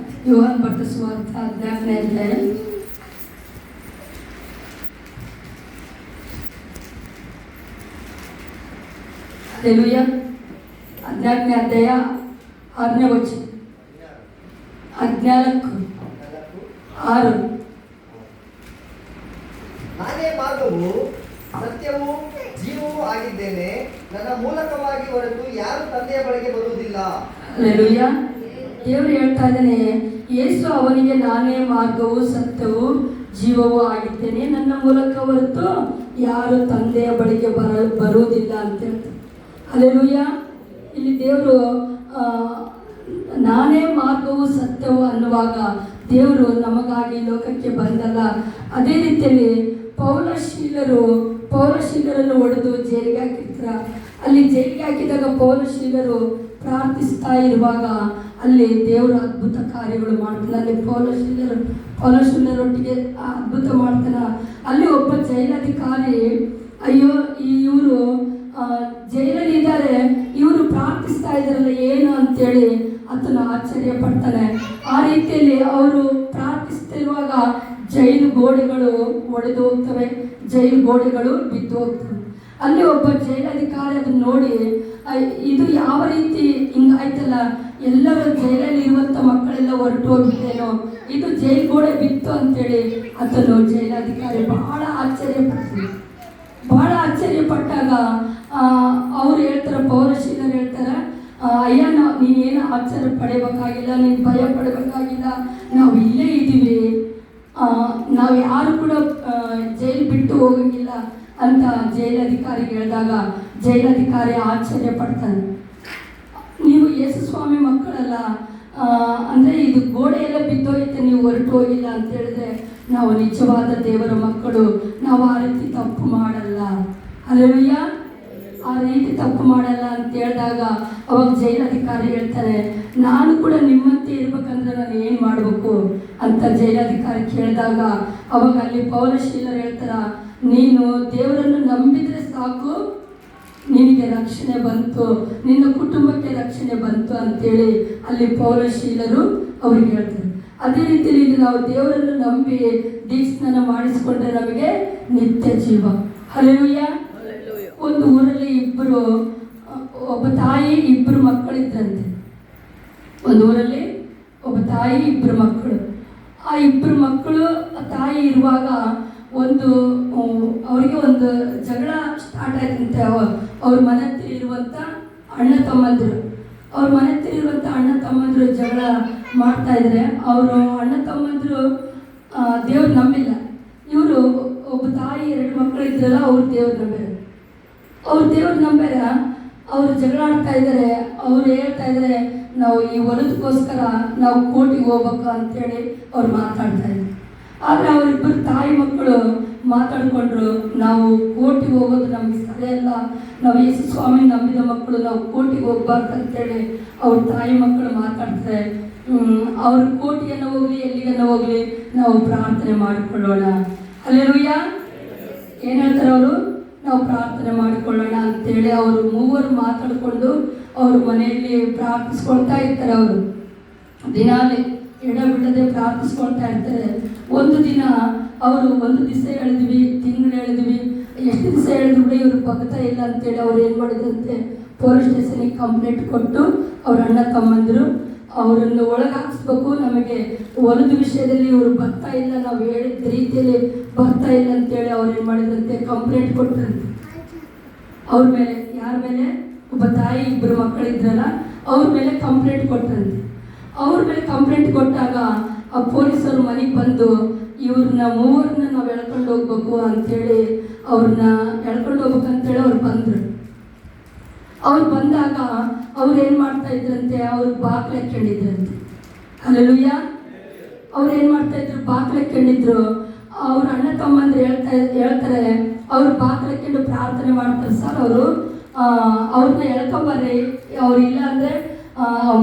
Speaker 3: ಯೋಹಾನ ಬರೆದ ಸುವಾರ್ತೆ 14ನೇ ಅಧ್ಯಾಯ. ಹಲ್ಲೆಲೂಯ. 14ನೇ ಅಧ್ಯಾಯ 6ನೇ ವಚನ. 14:6.
Speaker 5: ನಾನೇ ಮಾರ್ಗವು ಸತ್ಯವೂ ಜೀವವೂ ಆಗಿದ್ದೇನೆ, ನನ್ನ ಮೂಲಕವಾಗಿ ಹೊರತು ಯಾರು ತಂದೆಯ ಬಳಿಗೆ ಬರುವುದಿಲ್ಲ.
Speaker 3: ಹಲ್ಲೆಲೂಯ. ದೇವರು ಹೇಳ್ತಾ ಇದ್ದಾನೆ, ಯೇಸು ಅವನಿಗೆ ನಾನೇ ಮಾರ್ಗವು ಸತ್ಯವೂ ಜೀವವೂ ಆಗಿದ್ದೇನೆ, ನನ್ನ ಮೂಲಕ ಹೊರತು ಯಾರು ತಂದೆಯ ಬಳಿಗೆ ಬರುವುದಿಲ್ಲ ಅಂತ ಹೇಳ್ತಾರೆ. ಹಲ್ಲೆಲೂಯ. ಇಲ್ಲಿ ದೇವರು ನಾನೇ ಮಾರ್ಗವು ಸತ್ಯವು ಅನ್ನುವಾಗ ದೇವರು ನಮಗಾಗಿ ಲೋಕಕ್ಕೆ ಬಂದಲ್ಲ. ಅದೇ ರೀತಿಯಲ್ಲಿ ಪೌಲಶೀಲರನ್ನು ಹೊಡೆದು ಜೈಲಿಗೆ ಹಾಕಿರ್ತಾರ. ಅಲ್ಲಿ ಜೈಲಿಗೆ ಹಾಕಿದಾಗ ಪೌಲಶೀಲರು ಪ್ರಾರ್ಥಿಸ್ತಾ ಇರುವಾಗ ಅಲ್ಲಿ ದೇವರು ಅದ್ಭುತ ಕಾರ್ಯಗಳು ಮಾಡ್ತಾನೆ. ಅಲ್ಲಿ ಪೌಲಶೀಲರೊಟ್ಟಿಗೆ ಅದ್ಭುತ ಮಾಡ್ತಾನೆ. ಅಲ್ಲಿ ಒಬ್ಬ ಜೈಲಾಧಿಕಾರಿ, ಅಯ್ಯೋ ಇವರು ಜೈಲಲ್ಲಿ ಇದ್ದಾರೆ, ಇವರು ಪ್ರಾರ್ಥಿಸ್ತಾ ಇದ್ದಾರಲ್ಲ ಏನು ಅಂತೇಳಿ ಆತನ ಆಶ್ಚರ್ಯ ಪಡ್ತಾನೆ. ಆ ರೀತಿಯಲ್ಲಿ ಅವರು ಪ್ರಾರ್ಥಿಸ್ತಿರುವಾಗ ಜೈಲು ಗೋಡೆಗಳು ಒಡೆದು ಹೋಗ್ತವೆ, ಜೈಲು ಗೋಡೆಗಳು ಬಿದ್ದು ಹೋಗ್ತವೆ. ಅಲ್ಲಿ ಒಬ್ಬ ಜೈಲಾಧಿಕಾರಿ ಅದನ್ನ ನೋಡಿ, ಇದು ಯಾವ ರೀತಿ ಹಿಂಗಾಯ್ತಲ್ಲ, ಎಲ್ಲರ ಜೈಲಲ್ಲಿ ಇರುವಂಥ ಮಕ್ಕಳೆಲ್ಲ ಹೊರಟು ಹೋಗಿದ್ದೇನೋ, ಇದು ಜೈಲು ಗೋಡೆ ಬಿತ್ತು ಅಂತೇಳಿ ಆತನು ಜೈಲಾಧಿಕಾರಿ ಬಹಳ ಆಶ್ಚರ್ಯಪಟ್ಟಾಗ ಅವ್ರು ಹೇಳ್ತಾರೆ, ಪೌರಶೀಲರು ಹೇಳ್ತಾರೆ, ಅಯ್ಯ ನೀನೇನು ಆಶ್ಚರ್ಯ ಪಡಬೇಕಾಗಿಲ್ಲ, ನೀನು ಭಯ ಪಡಬೇಕಾಗಿಲ್ಲ, ನಾವು ಇಲ್ಲೇ ಇದ್ದೀವಿ, ನಾವು ಯಾರು ಕೂಡ ಜೈಲು ಬಿಟ್ಟು ಹೋಗಂಗಿಲ್ಲ ಅಂತ ಜೈಲಧಿಕಾರಿಗೆ ಹೇಳಿದಾಗ ಜೈಲಧಿಕಾರಿ ಆಶ್ಚರ್ಯ ಪಡ್ತಾನೆ. ನೀವು ಯೇಸು ಸ್ವಾಮಿ ಮಕ್ಕಳಲ್ಲ, ಅಂದರೆ ಇದು ಗೋಡೆ ಎಲ್ಲ ಬಿದ್ದೋಯ್ತೆ, ನೀವು ಹೊರಟು ಹೋಗಿಲ್ಲ ಅಂತ ಹೇಳಿದ್ರೆ ನಾವು ನಿಜವಾದ ದೇವರ ಮಕ್ಕಳು. ನಾವು ಆ ರೀತಿ ತಪ್ಪು ಮಾಡಲ್ಲ. ಹಲ್ಲೆಲೂಯಾ. ಆ ರೀತಿ ತಪ್ಪು ಮಾಡಲ್ಲ ಅಂತ ಹೇಳಿದಾಗ ಅವಾಗ ಜೈಲಾಧಿಕಾರಿ ಹೇಳ್ತಾರೆ, ನಾನು ಕೂಡ ನಿಮ್ಮಂತೆ ಇರ್ಬೇಕಂದ್ರೆ ನಾನು ಏನು ಮಾಡಬೇಕು ಅಂತ ಜೈಲಾಧಿಕಾರಿ ಕೇಳಿದಾಗ ಅವಾಗ ಅಲ್ಲಿ ಪೌಲಶೀಲರು ಹೇಳ್ತಾರ, ನೀನು ದೇವರನ್ನು ನಂಬಿದರೆ ಸಾಕು, ನಿನಗೆ ರಕ್ಷಣೆ ಬಂತು, ನಿನ್ನ ಕುಟುಂಬಕ್ಕೆ ರಕ್ಷಣೆ ಬಂತು ಅಂತೇಳಿ ಅಲ್ಲಿ ಪೌಲಶೀಲರು ಅವ್ರಿಗೆ ಹೇಳ್ತಾರೆ. ಅದೇ ರೀತಿಯಲ್ಲಿ ನಾವು ದೇವರನ್ನು ನಂಬಿ ದೀಕ್ಷಾಸ್ನಾನ ಮಾಡಿಸಿಕೊಂಡ್ರೆ ನಮಗೆ ನಿತ್ಯ ಜೀವ. ಹಲ್ಲೆಲೂಯಾ. ಒಂದು ಊರಲ್ಲಿ ಒಬ್ಬ ತಾಯಿ ಇಬ್ಬರು ಮಕ್ಕಳಿದ್ರಂತೆ. ಒಂದು ಊರಲ್ಲಿ ಒಬ್ಬ ತಾಯಿ ಇಬ್ಬರು ಮಕ್ಕಳು. ಆ ಇಬ್ಬರು ಮಕ್ಕಳು ತಾಯಿ ಇರುವಾಗ ಅವರಿಗೆ ಒಂದು ಜಗಳ ಸ್ಟಾರ್ಟ್ ಆಯ್ತಂತೆ. ಅವ್ರ ಮನೆ ಹತ್ತಿರ ಇರುವಂಥ ಅಣ್ಣ ತಮ್ಮಂದಿರು ಜಗಳ ಮಾಡ್ತಾ ಇದ್ದಾರೆ. ಅವರು ಅಣ್ಣ ತಮ್ಮಂದಿರು ದೇವ್ರು ನಂಬಿಲ್ಲ. ಇವರು ಒಬ್ಬ ತಾಯಿ 2 ಮಕ್ಕಳು ಇದ್ರಲ್ಲ, ಅವ್ರು ದೇವ್ರು ನಂಬ್ಯಾರ. ಅವ್ರು ಜಗಳ ಆಡ್ತಾ ಇದ್ದಾರೆ. ಅವ್ರು ಹೇಳ್ತಾ ಇದ್ದಾರೆ, ನಾವು ಈ ಹೊಲದಕ್ಕೋಸ್ಕರ ನಾವು ಕೋರ್ಟಿಗೆ ಹೋಗ್ಬೇಕು ಅಂತೇಳಿ ಅವ್ರು ಮಾತಾಡ್ತಾ ಇದ್ರು. ಆದರೆ ಅವರಿಬ್ಬರು ತಾಯಿ ಮಕ್ಕಳು ಮಾತಾಡಿಕೊಂಡ್ರು, ನಾವು ಕೋರ್ಟಿಗೆ ಹೋಗೋದು ನಮಗೆ ಸರಿಯಲ್ಲ, ನಾವು ಯೇಸು ಸ್ವಾಮಿ ನಂಬಿದ ಮಕ್ಕಳು, ನಾವು ಕೋರ್ಟಿಗೆ ಹೋಗ್ಬಾರ್ದು ಅಂತೇಳಿ ಅವ್ರ ತಾಯಿ ಮಕ್ಕಳು ಮಾತಾಡ್ತಾರೆ. ಅವ್ರ ಕೋರ್ಟಿಗೆಲ್ಲ ಹೋಗ್ಲಿ, ಎಲ್ಲಿಗೆಲ್ಲ ಹೋಗ್ಲಿ, ನಾವು ಪ್ರಾರ್ಥನೆ ಮಾಡಿಕೊಳ್ಳೋಣ. ಹಲ್ಲೆಲೂಯಾ. ಏನು ಹೇಳ್ತಾರೆ ಅವರು? ನಾವು ಪ್ರಾರ್ಥನೆ ಮಾಡಿಕೊಳ್ಳೋಣ ಅಂತೇಳಿ ಅವರು ಮೂವರು ಮಾತಾಡಿಕೊಂಡು ಅವ್ರ ಮನೆಯಲ್ಲಿ ಪ್ರಾರ್ಥಿಸ್ಕೊಳ್ತಾ ಇರ್ತಾರೆ. ಅವರು ದಿನಾಲೇ ಎಡಬಿಡದೆ ಪ್ರಾರ್ಥಿಸ್ಕೊಳ್ತಾ ಇರ್ತಾರೆ. ಒಂದು ದಿನ ಅವರು 1 ದಿವಸ ಹೇಳಿದ್ವಿ, ತಿಂಗಳು ಹೇಳಿದ್ವಿ, ಎಷ್ಟು ದಿವಸ ಹೇಳಿದ್ರು ಕೂಡ ಇವರು ಬಗ್ತಾ ಇಲ್ಲ ಅಂತೇಳಿ ಅವ್ರು ಏನು ಮಾಡಿದ್ರಂತೆ, ಪೊಲೀಸ್ ಸ್ಟೇಷನಿಗೆ ಕಂಪ್ಲೇಂಟ್ ಕೊಟ್ಟು ಅವ್ರ ಅಣ್ಣ ತಮ್ಮಂದಿರು ಅವರನ್ನು ಒಳಗಾಕಿಸ್ಬೇಕು, ನಮಗೆ ಹೊಲದ ವಿಷಯದಲ್ಲಿ ಇವರು ಬರ್ತಾ ಇಲ್ಲ, ನಾವು ಹೇಳಿದ ರೀತಿಯಲ್ಲಿ ಬರ್ತಾ ಇಲ್ಲ ಅಂತೇಳಿ ಅವ್ರು ಏನು ಮಾಡಿದ್ರಂತೆ, ಕಂಪ್ಲೇಂಟ್ ಕೊಟ್ಟರಂತೆ ಅವ್ರ ಮೇಲೆ. ಯಾರ ಮೇಲೆ? ಒಬ್ಬ ತಾಯಿ ಇಬ್ಬರು ಮಕ್ಕಳಿದ್ರಲ್ಲ ಅವ್ರ ಮೇಲೆ ಕಂಪ್ಲೇಂಟ್ ಕೊಟ್ಟರಂತೆ. ಅವ್ರ ಮೇಲೆ ಕಂಪ್ಲೇಂಟ್ ಕೊಟ್ಟಾಗ ಆ ಪೊಲೀಸರು ಮನೆಗೆ ಬಂದು ಇವ್ರನ್ನ ಮೂವರನ್ನ ನಾವು ಎಳ್ಕೊಂಡು ಹೋಗ್ಬೇಕು ಅಂಥೇಳಿ ಅವ್ರನ್ನ ಎಳ್ಕೊಂಡು ಹೋಗ್ಬೇಕಂತೇಳಿ ಅವ್ರು ಬಂದರು. ಅವ್ರು ಬಂದಾಗ ಅವ್ರು ಏನು ಮಾಡ್ತಾ ಇದ್ರಂತೆ, ಅವ್ರು ಬಾಗಿಲು ಹಾಕ್ಕೊಂಡಿದ್ರಂತೆ. ಹಲ್ಲೆಲೂಯಾ. ಅವ್ರು ಏನು ಮಾಡ್ತಾ ಇದ್ರು, ಬಾಗಿಲು ಹಾಕ್ಕೊಂಡಿದ್ರು. ಅವ್ರ ಅಣ್ಣ ತಮ್ಮಂದ್ರೆ ಹೇಳ್ತಾರೆ, ಅವ್ರು ಬಾಗಿಲು ಹಾಕ್ಕೊಂಡು ಪ್ರಾರ್ಥನೆ ಮಾಡ್ತಾರೆ, ಸರ್ ಅವರು ಅವ್ರನ್ನ ಎಳ್ಕೊಂಬರ್ರಿ, ಅವ್ರು ಇಲ್ಲ ಅಂದರೆ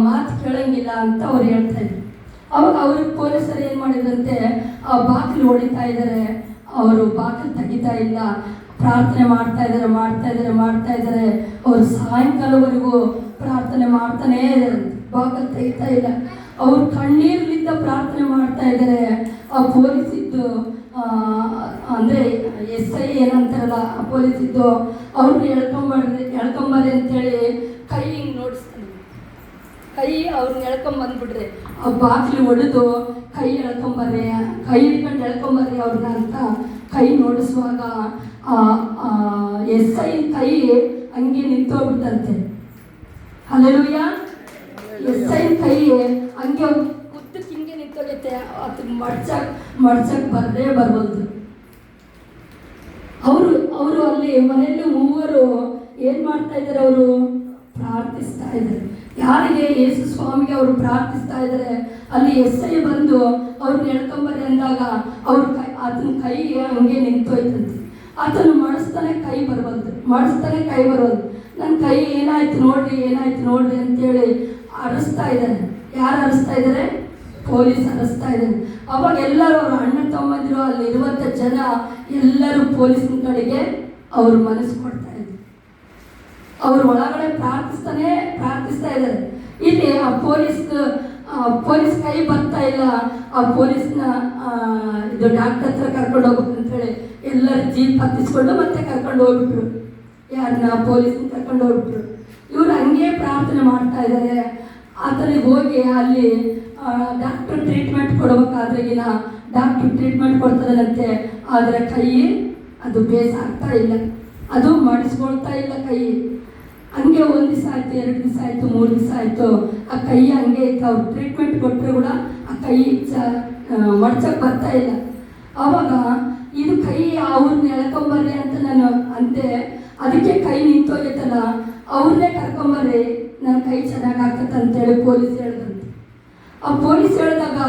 Speaker 3: ಮಾತು ಕೇಳಂಗಿಲ್ಲ ಅಂತ ಅವ್ರು ಹೇಳ್ತಾ ಇದ್ರು. ಅವಾಗ ಅವ್ರಿಗೆ ಪೊಲೀಸರು ಏನು ಮಾಡಿದ್ರಂತೆ, ಆ ಬಾಗಿಲು ಹೊಡಿತಾ ಇದ್ದಾರೆ, ಅವರು ಬಾಗಿಲು ತೆಗಿತಾ ಇಲ್ಲ, ಪ್ರಾರ್ಥನೆ ಮಾಡ್ತಾ ಇದ್ದಾರೆ. ಅವರು ಸಾಯಂಕಾಲವರೆಗೂ ಪ್ರಾರ್ಥನೆ ಮಾಡ್ತಾನೇ ಇದ್ದಾರೆ, ಬಾಗಿಲು ತೆಗಿತಾ ಇಲ್ಲ. ಅವ್ರು ಕಣ್ಣೀರ್ಲಿಂದ ಪ್ರಾರ್ಥನೆ ಮಾಡ್ತಾ ಇದ್ದಾರೆ. ಆ ಪೊಲೀಸ್ ಇದ್ದು ಅಂದರೆ SI ಏನಂತಾರಲ್ಲ, ಆ ಪೊಲೀಸ್ ಇದ್ದು ಅವ್ರನ್ನ ಎಳ್ಕೊಂಬರ್ರಿ ಅಂತೇಳಿ ಕೈ ಹಿಂಗೆ ನೋಡಿಸ್ತಾನೆ. ಕೈ ಅವ್ರನ್ನ ಎಳ್ಕೊಂಬಂದ್ಬಿಟ್ರೆ ಆ ಬಾಗಿಲು ಹೊಡೆದು ಕೈ ಹಿಡ್ಕೊಂಡು ಅವ್ರನ್ನ ಅಂತ ಕೈ ನೋಡಿಸುವಾಗ SI ಕೈ ಹಂಗೆ ನಿಂತೋಗ್ಬಿಟ್ಟಂತೆ. ಹಲ್ಲೆಲೂಯಾ. SI ಕೈ ಹಂಗೆ ಉದ್ದಕ್ಕೆ ಹಿಂಗೆ ನಿಂತೋಗೈತೆ, ಅದಕ್ಕೆ ಮಡ್ಚಕ್ಕೆ ಬರ್ಬೋದು. ಅವರು ಅಲ್ಲಿ ಮನೆಯಲ್ಲಿ ಮೂವರು ಏನು ಮಾಡ್ತಾ ಇದ್ದಾರೆ, ಅವರು ಪ್ರಾರ್ಥಿಸ್ತಾ ಇದ್ದಾರೆ. ಯಾರಿಗೆ? ಯೇಸು ಸ್ವಾಮಿಗೆ ಅವರು ಪ್ರಾರ್ಥಿಸ್ತಾ ಇದ್ದಾರೆ. ಅಲ್ಲಿ SI ಬಂದು ಅವ್ರನ್ನ ಎಳ್ಕೊಂಬರ್ರಿ ಅಂದಾಗ ಆತನ ಕೈ ಹಂಗೆ ನಿಂತೋಯ್ತಂತೆ. ಆತನು ಮಾಡಿಸ್ತಾನೆ ಕೈ ಬರಬಲ್ದು. ನನ್ನ ಕೈ ಏನಾಯ್ತು ನೋಡ್ರಿ ಅಂತೇಳಿ ಅರಸ್ತಾ ಇದ್ದಾನೆ. ಯಾರು ಅರಸ್ತಾ ಇದ್ದಾರೆ? ಪೊಲೀಸ್ ಅರಸ್ತಾ ಇದ್ದಾನೆ. ಅವಾಗ ಎಲ್ಲರೂ ಅವ್ರ ಅಣ್ಣ ತಮ್ಮಂದಿರು, ಅಲ್ಲಿರುವಂಥ ಜನ ಎಲ್ಲರೂ ಪೊಲೀಸಿನ ಕಡೆಗೆ ಅವರು ಮನಸ್ಸು ಕೊಡ್ತಾ ಇದ್ರು. ಅವ್ರು ಒಳಗಡೆ ಪ್ರಾರ್ಥಿಸ್ತಾ ಇದ್ದಾರೆ. ಇಲ್ಲಿ ಆ ಪೊಲೀಸ್ ಕೈ ಬರ್ತಾ ಇಲ್ಲ. ಆ ಪೊಲೀಸ್ನ ಇದು ಡಾಕ್ಟರ್ ಹತ್ರ ಕರ್ಕೊಂಡು ಹೋಗ್ಬೇಕು ಅಂತೇಳಿ ಎಲ್ಲರೂ ಜೀಪ್ ಹತ್ತಿಸ್ಕೊಂಡು ಮತ್ತೆ ಕರ್ಕೊಂಡು ಹೋಗ್ಬಿಟ್ರು. ಯಾರನ್ನ? ಪೊಲೀಸ್ನ ಕರ್ಕೊಂಡು ಹೋಗ್ಬಿಟ್ರು. ಇವ್ರು ಹಂಗೆ ಪ್ರಾರ್ಥನೆ ಮಾಡ್ತಾ ಇದ್ದಾರೆ. ಆತನಿಗೆ ಹೋಗಿ ಅಲ್ಲಿ ಡಾಕ್ಟರ್ ಟ್ರೀಟ್ಮೆಂಟ್ ಕೊಡಬೇಕಾದ್ರೆಗಿನ ಡಾಕ್ಟರ್ ಟ್ರೀಟ್ಮೆಂಟ್ ಕೊಡ್ತಾರಂತೆ. ಆದರೆ ಕೈ ಅದು ಬೇಸಾಗ್ತಾ ಇಲ್ಲ, ಅದು ಮಾಡಿಸ್ಕೊಳ್ತಾ ಇಲ್ಲ ಕೈ. ಹಂಗೆ 1 ದಿವಸ ಆಯಿತು, 2 ದಿವಸ ಆಯಿತು, 3 ದಿವಸ ಆಯಿತು, ಆ ಕೈ ಹಂಗೆ ಇತ್ತು. ಅವ್ರು ಟ್ರೀಟ್ಮೆಂಟ್ ಕೊಟ್ಟರೆ ಕೂಡ ಆ ಕೈ ಮಡ್ಚಕ್ಕೆ ಬರ್ತಾ ಇಲ್ಲ. ಆವಾಗ ಇದು ಕೈ ಅವ್ರನ್ನ ಎಳ್ಕೊಂಬರ್ರಿ ಅಂತ ನಾನು ಅಂತೆ, ಅದಕ್ಕೆ ಕೈ ನಿಂತೋಗೈತಲ್ಲ, ಅವ್ರನ್ನೇ ಕರ್ಕೊಂಬರ್ರಿ, ನನ್ನ ಕೈ ಚೆನ್ನಾಗಿ ಆಗ್ತದೆ ಅಂತೇಳಿ ಪೊಲೀಸ್ ಹೇಳಿದ್ರಂತೆ. ಆ ಪೊಲೀಸ್ ಹೇಳಿದಾಗ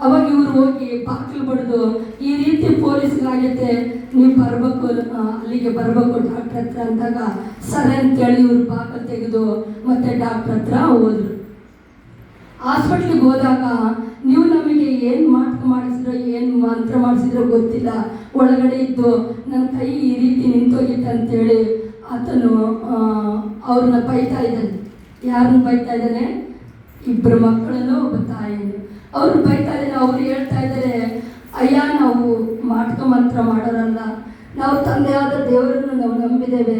Speaker 3: ಅವಾಗ ಇವ್ರು ಹೋಗಿ ಬಾಗಿಲು ಬಡಿದು ಈ ರೀತಿ ಪೊಲೀಸ್ಗಾಗೈತೆ ನೀವು ಬರ್ಬೇಕು, ಅಲ್ಲಿಗೆ ಬರ್ಬೇಕು ಡಾಕ್ಟ್ರ್ ಹತ್ರ ಅಂದಾಗ ಸರಿ ಅಂತೇಳಿ ಇವ್ರು ಬಾಗಿಲು ತೆಗೆದು ಮತ್ತೆ ಡಾಕ್ಟ್ರ್ ಹತ್ರ ಹೋದ್ರು. ಹಾಸ್ಪಿಟ್ಲಿಗೆ ಹೋದಾಗ ನೀವು ನಮಗೆ ಏನು ಮಾಡಿಸಿದ್ರೋ ಏನು ಮಂತ್ರ ಮಾಡಿಸಿದ್ರೋ ಗೊತ್ತಿಲ್ಲ, ಒಳಗಡೆ ಇದ್ದು ನನ್ನ ಕೈ ಈ ರೀತಿ ನಿಂತೋಗಿತ್ತು ಅಂತೇಳಿ ಆತನು ಅವ್ರನ್ನ ಬೈತಾ ಇದ್ದಾನೆ. ಯಾರನ್ನ ಬೈತಾ ಇದ್ದಾನೆ? ಇಬ್ಬರು ಮಕ್ಕಳನ್ನು ಒಬ್ಬ ತಾಯಿಯನ್ನು ಅವ್ರು ಬೈತಾ ಇದ್ದಾರೆ. ಅವ್ರು ಹೇಳ್ತಾ ಇದ್ದಾರೆ, ಅಯ್ಯ ನಾವು ಮಂತ್ರ ಮಾಡೋರಲ್ಲ, ನಾವು ತಂದೆಯಾದ ದೇವರನ್ನು ನಾವು ನಂಬಿದ್ದೇವೆ,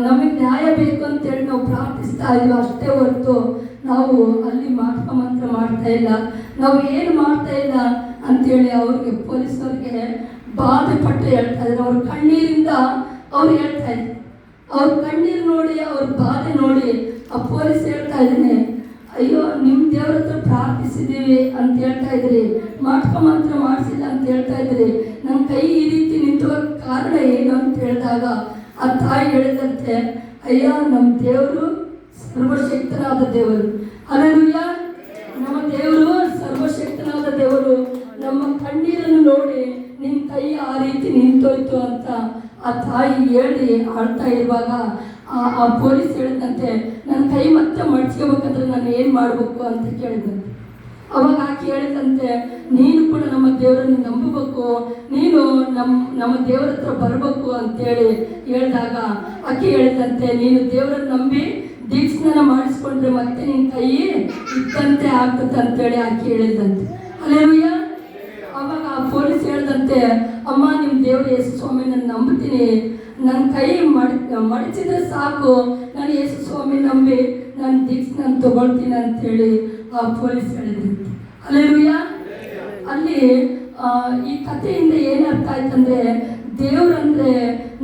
Speaker 3: ನಮಗೆ ನ್ಯಾಯ ಬೇಕು ಅಂತೇಳಿ ನಾವು ಪ್ರಾರ್ಥಿಸ್ತಾ ಇದ್ವಿ ಅಷ್ಟೇ ಹೊರತು ನಾವು ಅಲ್ಲಿ ಮಂತ್ರ ಮಾಡ್ತಾ ಇಲ್ಲ, ನಾವು ಏನು ಮಾಡ್ತಾ ಇಲ್ಲ ಅಂತೇಳಿ ಅವ್ರಿಗೆ ಪೊಲೀಸವ್ರಿಗೆ ಬಾಧೆ ಪಟ್ಟು ಹೇಳ್ತಾ ಇದ್ದಾರೆ. ಅವ್ರ ಕಣ್ಣೀರಿಂದ ಅವ್ರು ಹೇಳ್ತಾ ಇದ್ರು. ಅವ್ರ ಕಣ್ಣೀರು ನೋಡಿ ಅವ್ರ ಬಾಧೆ ನೋಡಿ ಆ ಪೊಲೀಸ್ ಹೇಳ್ತಾ ಇದ್ದಾನೆ, ಅಯ್ಯೋ ನಿಮ್ಮ ದೇವ್ರ ಹತ್ರ ಪ್ರಾರ್ಥಿಸಿದ್ದೀವಿ ಅಂತ ಹೇಳ್ತಾ ಇದ್ರಿ, ಮಂತ್ರ ಮಾಡಿಸಿಲ್ಲ ಅಂತ ಹೇಳ್ತಾ ಇದ್ರಿ, ನನ್ನ ಕೈ ಈ ರೀತಿ ನಿಂತುವ ಕಾರಣ ಏನು ಅಂತ ಹೇಳಿದಾಗ ಆ ತಾಯಿ ಹೇಳಿದಂತೆ, ಅಯ್ಯ ನಮ್ಮ ದೇವರು ಸರ್ವಶಕ್ತನಾದ ದೇವರು, ಹಲ್ಲೆಲೂಯಾ, ನಮ್ಮ ದೇವರು ಸರ್ವಶಕ್ತನಾದ ದೇವರು, ನಮ್ಮ ಕಣ್ಣೀರನ್ನು ನೋಡಿ ನಿನ್ನ ಕೈ ಆ ರೀತಿ ನಿಂತೋಯ್ತು ಅಂತ ಆ ತಾಯಿ ಹೇಳಿ ಆಡ್ತಾ ಇರುವಾಗ ಆ ಪೊಲೀಸ್ ಹೇಳಿದಂತೆ, ನನ್ನ ಕೈ ಮತ್ತೆ ಮಡ್ಚ್ಕೋಬೇಕಂದ್ರೆ ನಾನು ಏನು ಮಾಡಬೇಕು ಅಂತ ಕೇಳಿದಂತೆ. ಅವಾಗ ಆಕೆ ಹೇಳಿದಂತೆ, ನೀನು ಕೂಡ ನಮ್ಮ ದೇವರನ್ನು ನಂಬಬೇಕು, ನೀನು ನಮ್ಮ ದೇವರ ಹತ್ರ ಬರಬೇಕು ಅಂತೇಳಿ ಹೇಳಿದಾಗ ಆಕೆ ಹೇಳಿದಂತೆ, ನೀನು ದೇವರನ್ನು ನಂಬಿ ದೀಕ್ಷಾಸ್ನಾನ ಮಾಡಿಸ್ಕೊಂಡ್ರೆ ಮತ್ತೆ ನಿನ್ನ ಕೈ ಇದ್ದಂತೆ ಆಗ್ತದೆ ಅಂತೇಳಿ ಆಕೆ ಹೇಳಿದಂತೆ. ಹಲ್ಲೆಲೂಯಾ. ಅವಾಗ ಆ ಪೊಲೀಸ್ ಹೇಳಿದಂತೆ, ಅಮ್ಮ ನಿಮ್ಮ ದೇವರು ಯೇಸು ಸ್ವಾಮಿ ನಾನು ನಂಬ್ತೀನಿ, ನನ್ನ ಕೈ ಮಡಚಿದ್ರೆ ಸಾಕು, ನಾನು ಯೇಸು ಸ್ವಾಮಿ ನಂಬಿ ನಾನು ದೀಕ್ಷಾಸ್ನಾನ ತಗೊಳ್ತೀನಿ ಅಂತೇಳಿ ಆ ಪೊಲೀಸ್ ಹೇಳಿದಂತೆ. ಹಲ್ಲೆಲೂಯಾ. ಅಲ್ಲಿ ಈ ಕಥೆಯಿಂದ ಏನು ಅರ್ಥ ಆಯ್ತಂದ್ರೆ, ದೇವ್ರಂದ್ರೆ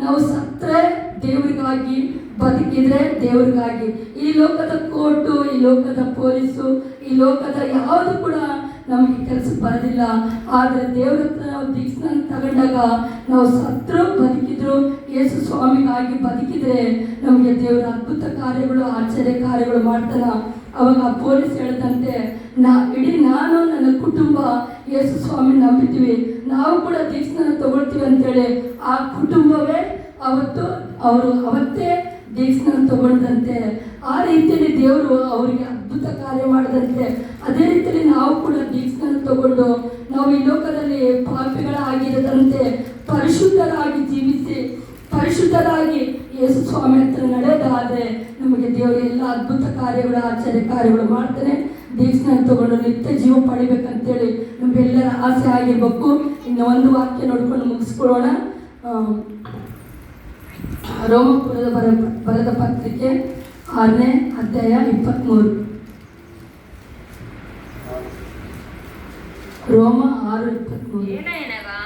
Speaker 3: ನಾವು ಸತ್ತರೆ ದೇವರಿಗಾಗಿ, ಬದುಕಿದ್ರೆ ದೇವ್ರಿಗಾಗಿ. ಈ ಲೋಕದ ಕೋರ್ಟು, ಈ ಲೋಕದ ಪೊಲೀಸು, ಈ ಲೋಕದ ಯಾವುದು ಕೂಡ ನಮಗೆ ಕೆಲಸಕ್ಕೆ ಬರೋದಿಲ್ಲ. ಆದರೆ ದೇವ್ರ ಹತ್ರ ನಾವು ದೀಕ್ಷಾಸ್ನಾನ ತಗೊಂಡಾಗ ನಾವು ಸತ್ರು ಬದುಕಿದ್ರು ಯೇಸು ಸ್ವಾಮಿಗಾಗಿ ಬದುಕಿದ್ರೆ ನಮಗೆ ದೇವರ ಅದ್ಭುತ ಕಾರ್ಯಗಳು, ಆಶ್ಚರ್ಯ ಕಾರ್ಯಗಳು ಮಾಡ್ತಾನ. ಅವಾಗ ಆ ಪೊಲೀಸ್ ಹೇಳಿದಂತೆ, ಇಡೀ ನಾನು ನನ್ನ ಕುಟುಂಬ ಯೇಸು ಸ್ವಾಮಿ ನಂಬಿದ್ದೀವಿ, ನಾವು ಕೂಡ ದೀಕ್ಷಾಸ್ನಾನ ತಗೊಳ್ತೀವಿ ಅಂತೇಳಿ ಆ ಕುಟುಂಬವೇ ಅವತ್ತೇ ದೀಕ್ಷಾಸ್ನಾನ ತಗೊಂಡಂತೆ. ಆ ರೀತಿಯಲ್ಲಿ ದೇವರು ಅವರಿಗೆ ಅದ್ಭುತ ಕಾರ್ಯ ಮಾಡಿದಂತೆ ಅದೇ ರೀತಿಯಲ್ಲಿ ನಾವು ಕೂಡ ದೀಕ್ಷಾಸ್ನಾನ ತಗೊಂಡು ನಾವು ಈ ಲೋಕದಲ್ಲಿ ಪಾಪಿಗಳಾಗಿರದಂತೆ ಪರಿಶುದ್ಧರಾಗಿ ಜೀವಿಸಿ ಪರಿಶುದ್ಧರಾಗಿ ಯೇಸು ಸ್ವಾಮಿ ಹತ್ರ ನಡೆಯೋದಾದರೆ ನಮಗೆ ದೇವರು ಎಲ್ಲ ಅದ್ಭುತ ಕಾರ್ಯಗಳು, ಆಶ್ಚರ್ಯ ಕಾರ್ಯಗಳು ಮಾಡ್ತಾನೆ. ದೀಕ್ಷಾಸ್ನಾನ ತಗೊಂಡು ನಿತ್ಯ ಜೀವ ಪಡಿಬೇಕಂತೇಳಿ ನಮಗೆಲ್ಲರ ಆಸೆ ಆಗಿರ್ಬೇಕು. ಇನ್ನು ಒಂದು ವಾಕ್ಯ ನೋಡ್ಕೊಂಡು ಮುಗಿಸ್ಕೊಳ್ಳೋಣ. ರೋಮಪುರದ ಬರೆದ ಪತ್ರಿಕೆ 6ನೇ ಅಧ್ಯಾಯ 23. రోమ 6:23.
Speaker 6: ఏలయనగా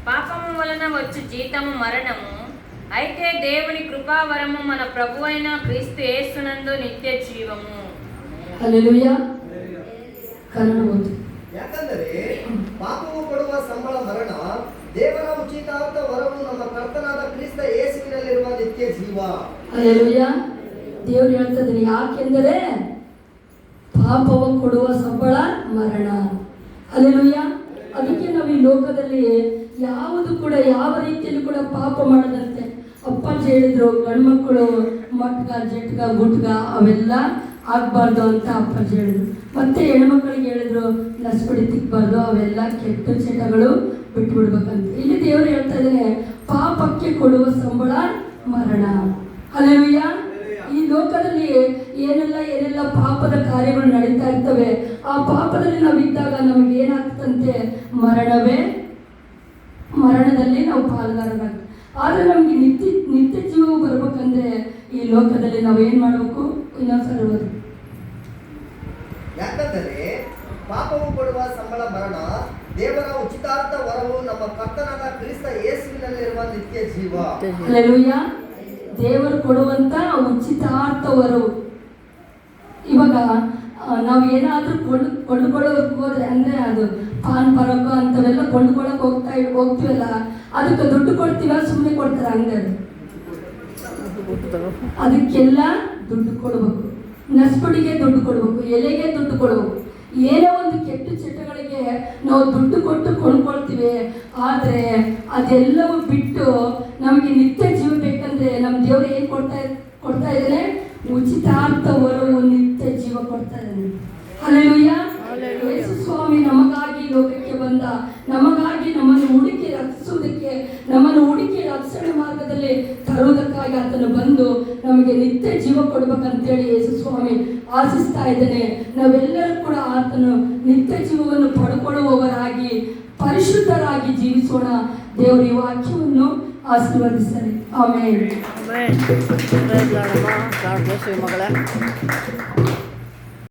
Speaker 6: పాపము వలన వచ్చు జీతము మరణము, అయితే దేవుని కృపావరము మన ప్రభువైన క్రీస్తు యేసునందు నిత్య జీవము.
Speaker 3: హల్లెలూయా. ಕನ್ನಡ ಓದಿ.
Speaker 5: ಯಾಕಂದರೆ ಪಾಪವು ಕೊಡುವ ಸಂಬಳ ಮರಣ, ದೇವರ ಉಚಿತಾರ್ಥ ವರವು ನಮ್ಮ ಕರ್ತನಾದ ಕ್ರಿಸ್ತ ಯೇಸುವಿನಲ್ಲಿರುವ ನಿತ್ಯ ಜೀವ.
Speaker 3: ಹಲ್ಲೆಲೂಯಾ. ದೇವರು ಹೇಳ್ತಾ ಇದ್ದಾರೆ, ಯಾಕೆಂದರೆ ಪಾಪವು ಕೊಡುವ ಸಂಬಳ ಮರಣ. ಹಲ್ಲೆಲೂಯಾ. ಅದಕ್ಕೆ ನಾವು ಈ ಲೋಕದಲ್ಲಿ ಯಾವುದು ಕೂಡ ಯಾವ ರೀತಿಯಲ್ಲಿ ಕೂಡ ಪಾಪ ಮಾಡದಂತೆ ಅಪ್ಪಾಜಿ ಹೇಳಿದ್ರು, ಗಂಡ್ಮಕ್ಕಳು ಮಟ್ಗ ಜಟ್ಗ ಗುಟ್ಗ ಅವೆಲ್ಲ ಆಗಬಾರ್ದು ಅಂತ ಅಪ್ಪಾಜಿ ಹೇಳಿದ್ರು. ಮತ್ತೆ ಹೆಣ್ಮಕ್ಳಿಗೆ ಹೇಳಿದ್ರು, ನಸ್ಪಡಿ ತಿಕ್ಕಬಾರ್ದು, ಅವೆಲ್ಲ ಕೆಟ್ಟ ಚಟಗಳು ಬಿಟ್ಬಿಡ್ಬೇಕಂತ. ಇಲ್ಲಿ ದೇವರು ಹೇಳ್ತಾ ಇದ್ದಾನೆ, ಪಾಪಕ್ಕೆ ಕೊಡುವ ಸಂಬಳ ಮರಣ. ಹಲ್ಲೆಲೂಯಾ. ಈ ಲೋಕದಲ್ಲಿ ಏನೆಲ್ಲ ಪಾಪದ ಕಾರ್ಯಗಳು ನಡೀತಾ ಇರ್ತವೆ. ಆ ಪಾಪದಲ್ಲಿ ನಾವು ಇದ್ದಾಗ ನಮಗೆ ಏನಾಗ್ತಂತೆ, ಮರಣದಲ್ಲಿ ನಾವು ಪಾಲ್ಗಾರರಾಗ್ತೀವಿ. ಆದರೆ ನಮಗೆ ನಿತ್ಯ ಜೀವ ಬರ್ಬೇಕಂದ್ರೆ ಈ ಲೋಕದಲ್ಲಿ ನಾವು ಏನು ಮಾಡಬೇಕು? ಇನ್ನೊಂದ್ಸಲ ಓದಿ.
Speaker 5: ಯಾಕಂದರೆ ಪಾಪವು ಕೊಡುವ ಸಂಬಳ ಮರಣ, ದೇವರ ಉಚಿತಾರ್ಥ ವರವು ನಮ್ಮ ಕರ್ತನಾದ ಕ್ರಿಸ್ತ ಯೇಸುವಿನಲ್ಲಿರುವ ನಿತ್ಯ ಜೀವ.
Speaker 3: ಹಲ್ಲೆಲೂಯಾ. ದೇವರು ಕೊಡುವಂತ ಉಚಿತಾರ್ಥ ವರವು. ಇವಾಗ ನಾವು ಏನಾದರೂ ಕೊಂಡುಕೊಳ್ಳೋಕೆ ಹೋದ್ರೆ ಅಂದರೆ ಅದು ಪಾನ್ ಪರಕ ಅಂತವೆಲ್ಲ ಕೊಂಡುಕೊಳ್ಳೋಕೆ ಹೋಗ್ತೀವಲ್ಲ, ಅದಕ್ಕೆ ದುಡ್ಡು ಕೊಡ್ತೀವ, ಸುಮ್ಮನೆ ಕೊಡ್ತಾರೆ ಅಂಗಡಿ, ಅದಕ್ಕೆಲ್ಲ ದುಡ್ಡು ಕೊಡಬೇಕು. ನಸ್ಪುಡಿಗೆ ದುಡ್ಡು ಕೊಡಬೇಕು, ಎಲೆಗೆ ದುಡ್ಡು ಕೊಡಬೇಕು. ಏನೋ ಒಂದು ಕೆಟ್ಟ ಚಟಗಳಿಗೆ ನಾವು ದುಡ್ಡು ಕೊಟ್ಟು ಕೊಂಡ್ಕೊಳ್ತೀವಿ. ಆದರೆ ಅದೆಲ್ಲವೂ ಬಿಟ್ಟು ನಮಗೆ ನಿತ್ಯ ಜೀವ ಬೇಕಂದ್ರೆ ನಮ್ಮ ದೇವರು ಏನು ಕೊಡ್ತಾ ಇದ್ದಾನೆ? ಉಚಿತಾರ್ಥ ವರವು ನಿತ್ಯ ಜೀವ ಕೊಡ್ತಾ ಇದ್ದಾನೆ. ಹಲ್ಲೆಲೂಯಾ. ಯೇಸು ಸ್ವಾಮಿ ನಮಗಾಗಿ ಲೋಕಕ್ಕೆ ಬಂದ, ನಮಗಾಗಿ ನಮ್ಮನ್ನು ಹುಡುಕಿ ರಕ್ಷಿಸುವುದಕ್ಕೆ, ನಮ್ಮನ್ನು ಹುಡುಕಿ ರಕ್ಷಣೆ ಮಾರ್ಗದಲ್ಲಿ ತರುವುದಕ್ಕಾಗಿ ಆತನು ಬಂದು ನಮಗೆ ನಿತ್ಯ ಜೀವ ಕೊಡ್ಬೇಕಂತೇಳಿ ಯೇಸು ಸ್ವಾಮಿ ಆಶಿಸ್ತಾ ಇದ್ದಾನೆ. ನಾವೆಲ್ಲರೂ ಕೂಡ ಆತನು ನಿತ್ಯ ಜೀವವನ್ನು ಪಡ್ಕೊಳ್ಳುವವರಾಗಿ ಪರಿಶುದ್ಧರಾಗಿ ಜೀವಿಸೋಣ. ದೇವರು ಈ ವಾಕ್ಯವನ್ನು ಆಶೀರ್ವದಿಸಲಿ. ಆಮೇಲೆ
Speaker 1: ಆಮೇನ್. ಪ್ರೈಸ್ ಲಾರ್ಡ್ ಅಮ್ಮ. ಗಾಡ್ ಬ್ಲೆಸ್ ಯು ಮಗಳೇ.